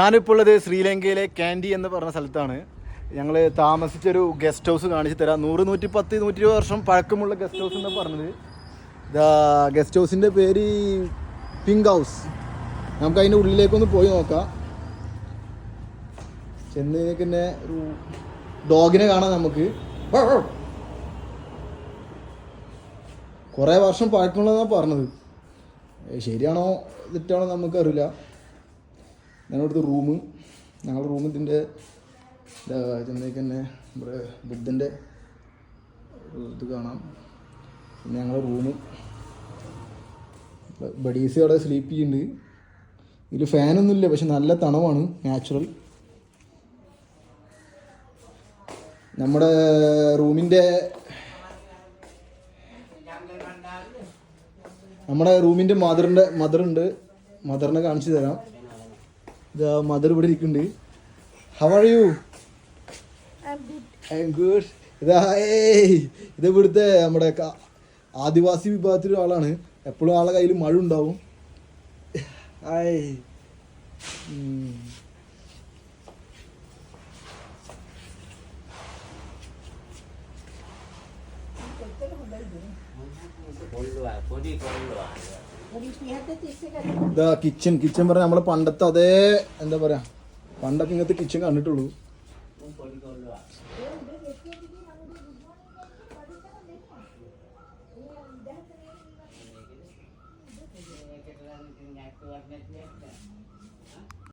ഞാനിപ്പോൾ ഉള്ളത് ശ്രീലങ്കയിലെ കാൻഡി എന്ന് പറഞ്ഞ സ്ഥലത്താണ്. ഞങ്ങൾ താമസിച്ചൊരു ഗസ്റ്റ് ഹൗസ് കാണിച്ചു തരാം. 110-120 വർഷം പഴക്കമുള്ള ഗസ്റ്റ് ഹൗസ് എന്ന് പറഞ്ഞത്. ഗസ്റ്റ് ഹൗസിൻ്റെ പേര് പിങ്ക് ഹൗസ്. നമുക്ക് അതിൻ്റെ ഉള്ളിലേക്കൊന്ന് പോയി നോക്കാം. ചെന്നതിനെ ഒരു ഡോഗിനെ കാണാം. നമുക്ക് കുറേ വർഷം പഴക്കമുള്ളതെന്നാണ് പറഞ്ഞത്. ശരിയാണോ തെറ്റാണോ നമുക്കറിയില്ല. ഞങ്ങളുടെ റൂമ്, ഞങ്ങളുടെ റൂം ഇതിൻ്റെ ചെന്നൈക്ക് നമ്മുടെ ബുദ്ധൻ്റെ ഇത് കാണാം. പിന്നെ ഞങ്ങളുടെ റൂമ് ബഡീസ് അവിടെ സ്ലീപ്പ് ചെയ്യുന്നുണ്ട്. ഇതിൽ ഫാനൊന്നുമില്ല, പക്ഷെ നല്ല തണവാണ്, നാച്ചുറൽ. നമ്മുടെ റൂമിൻ്റെ മദറുണ്ട്. മദറിനെ കാണിച്ചു തരാം. ഇതാ മദർ ഇവിടെ ഇരിക്കുന്നുണ്ട്. How are you? I M good. ഇത് ഇവിടുത്തെ നമ്മുടെ ആദിവാസി വിഭാഗത്തിലെ ആളാണ്. എപ്പോഴും ആളെ കയ്യിൽ മഴ ഉണ്ടാവും. ഹായ്. ഇതാ കിച്ചൺ പറഞ്ഞാൽ നമ്മളെ പണ്ടത്തെ അതേ, എന്താ പറയാ, പണ്ടൊക്കെ ഇങ്ങനത്തെ കിച്ചൺ കണ്ടിട്ടുള്ളൂ.